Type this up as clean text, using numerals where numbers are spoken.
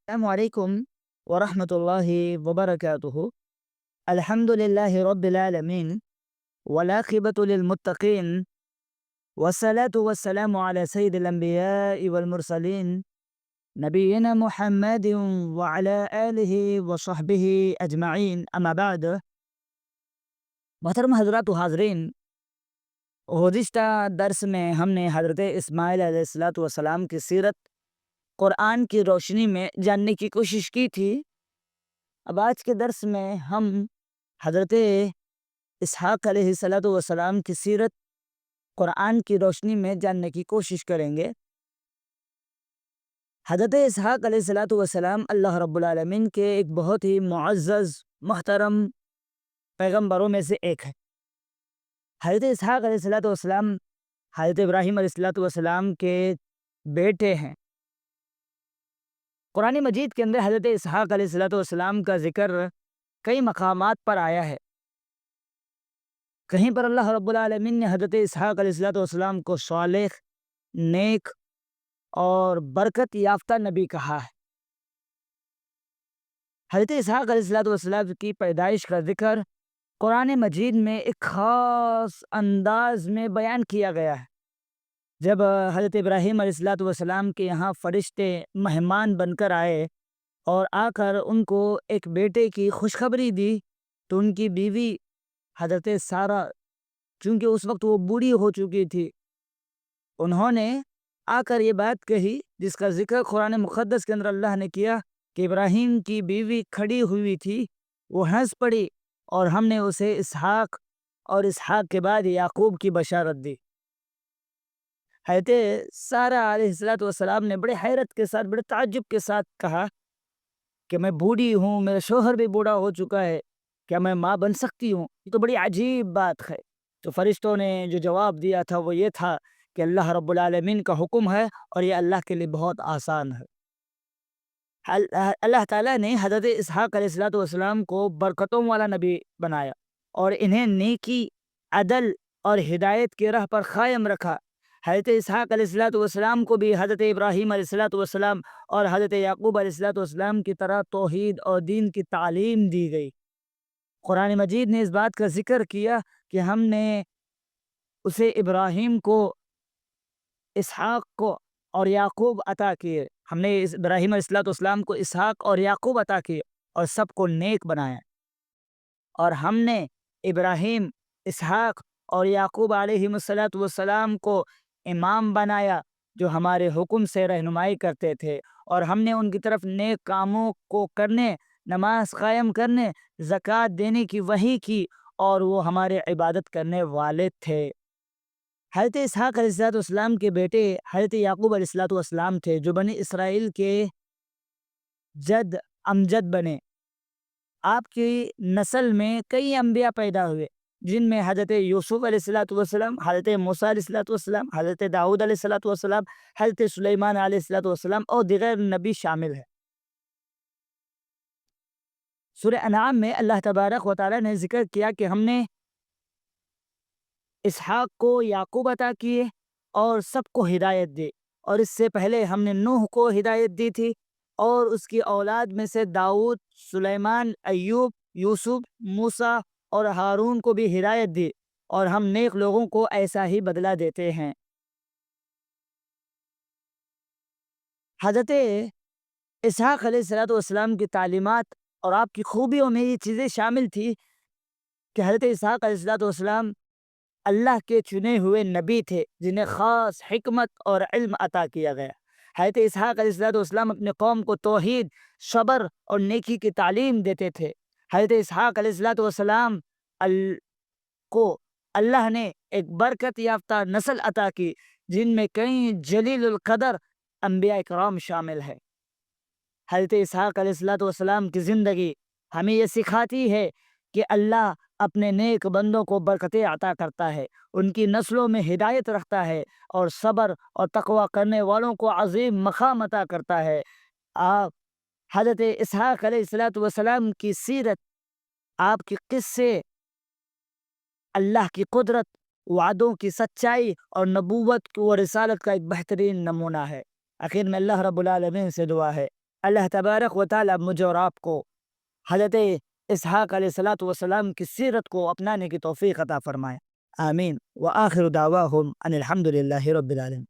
السلام عليكم ورحمة الله وبركاته. الحمد لله رب العالمين والعاقبة للمتقين والصلاة والسلام على سيد الأنبياء والمرسلين نبينا محمد وعلى آله وصحبه أجمعين أما بعد. محترم حضرات و حاضرین، گزشتہ درس میں ہم نے حضرت اسماعیل علیہ السلام کی سیرت قرآن کی روشنی میں جاننے کی کوشش کی تھی۔ اب آج کے درس میں ہم حضرت اسحاق علیہ السلام کی سیرت قرآن کی روشنی میں جاننے کی کوشش کریں گے۔ حضرت اسحاق علیہ السلام اللہ رب العالمین کے ایک بہت ہی معزز محترم پیغمبروں میں سے ایک ہے۔ حضرت اسحاق علیہ السلام حضرت ابراہیم علیہ السلام کے بیٹے ہیں۔ قرآن مجید کے اندر حضرت اسحاق علیہ السلام کا ذکر کئی مقامات پر آیا ہے۔ کہیں پر اللہ رب العالمین نے حضرت اسحاق علیہ السلام کو صالح، نیک اور برکت یافتہ نبی کہا ہے۔ حضرت اسحاق علیہ السلام کی پیدائش کا ذکر قرآن مجید میں ایک خاص انداز میں بیان کیا گیا ہے۔ جب حضرت ابراہیم علیہ السلام کے یہاں فرشتے مہمان بن کر آئے اور آ کر ان کو ایک بیٹے کی خوشخبری دی، تو ان کی بیوی حضرت سارہ، چونکہ اس وقت وہ بوڑھی ہو چکی تھی، انہوں نے آ کر یہ بات کہی جس کا ذکر قرآن مقدس کے اندر اللہ نے کیا کہ ابراہیم کی بیوی کھڑی ہوئی تھی، وہ ہنس پڑی اور ہم نے اسے اسحاق اور اسحاق کے بعد یعقوب کی بشارت دی۔ حضرت سارہ علیہ السلام نے بڑے حیرت کے ساتھ، بڑے تعجب کے ساتھ کہا کہ میں بوڑھی ہوں، میرا شوہر بھی بوڑھا ہو چکا ہے، کیا میں ماں بن سکتی ہوں؟ یہ تو بڑی عجیب بات ہے۔ تو فرشتوں نے جو جواب دیا تھا وہ یہ تھا کہ اللہ رب العالمین کا حکم ہے اور یہ اللہ کے لیے بہت آسان ہے۔ اللہ تعالیٰ نے حضرت اسحاق علیہ السلام کو برکتوں والا نبی بنایا اور انہیں نیکی، عدل اور ہدایت کی راہ پر قائم رکھا۔ حضرت اسحاق علیہ السلام کو بھی حضرت ابراہیم علیہ السلام اور حضرت یعقوب علیہ السلام کی طرح توحید اور دین کی تعلیم دی گئی۔ قرآن مجید نے اس بات کا ذکر کیا کہ ہم نے اسے ابراہیم کو، اسحاق کو اور یعقوب عطا کیے۔ ہم نے ابراہیم علیہ السلام کو اسحاق اور یعقوب عطا کیے اور سب کو نیک بنایا۔ اور ہم نے ابراہیم، اسحاق اور یعقوب علیہ السلام کو امام بنایا جو ہمارے حکم سے رہنمائی کرتے تھے، اور ہم نے ان کی طرف نیک کاموں کو کرنے، نماز قائم کرنے، زکوٰۃ دینے کی وحی کی، اور وہ ہمارے عبادت کرنے والے تھے۔ حضرت اسحاق علیہ السلام کے بیٹے حضرت یعقوب علیہ السلام تھے جو بنی اسرائیل کے جد امجد بنے۔ آپ کی نسل میں کئی انبیاء پیدا ہوئے جن میں حضرت یوسف علیہ السلام، حضرت موسیٰ علیہ السلام، حضرت داؤد علیہ السلام، حضرت سلیمان علیہ السلام اور دیگر نبی شامل ہیں۔ سورہ انعام میں اللہ تبارک و تعالیٰ نے ذکر کیا کہ ہم نے اسحاق کو یعقوب عطا کیے اور سب کو ہدایت دی، اور اس سے پہلے ہم نے نوح کو ہدایت دی تھی، اور اس کی اولاد میں سے داؤد، سلیمان، ایوب، یوسف، موسیٰ اور ہارون کو بھی ہدایت دی، اور ہم نیک لوگوں کو ایسا ہی بدلہ دیتے ہیں۔ حضرت اسحاق علیہ السلام کی تعلیمات اور آپ کی خوبیوں میں یہ چیزیں شامل تھی کہ حضرت اسحاق علیہ السلام اللہ کے چنے ہوئے نبی تھے جنہیں خاص حکمت اور علم عطا کیا گیا۔ حضرت اسحاق علیہ السلام اپنے قوم کو توحید، صبر اور نیکی کی تعلیم دیتے تھے۔ حضرت اسحاق علیہ السلام کو اللہ نے ایک برکت یافتہ نسل عطا کی جن میں کئی جلیل القدر انبیاء کرام شامل ہیں۔ حضرت اسحاق علیہ السلام کی زندگی ہمیں یہ سکھاتی ہے کہ اللہ اپنے نیک بندوں کو برکتیں عطا کرتا ہے، ان کی نسلوں میں ہدایت رکھتا ہے، اور صبر اور تقوی کرنے والوں کو عظیم مقام عطا کرتا ہے۔ آپ حضرت اسحاق علیہ السلام کی سیرت، آپ کے قصے اللہ کی قدرت، وعدوں کی سچائی اور نبوت و رسالت کا ایک بہترین نمونہ ہے۔ آخر میں اللہ رب العالمین سے دعا ہے اللہ تبارک و تعالیٰ مجھے اور آپ کو حضرت اسحاق علیہ الصلوۃ والسلام کی سیرت کو اپنانے کی توفیق عطا فرمائے، آمین۔ وآخر دعواہم ان الحمد للہ رب العالمین۔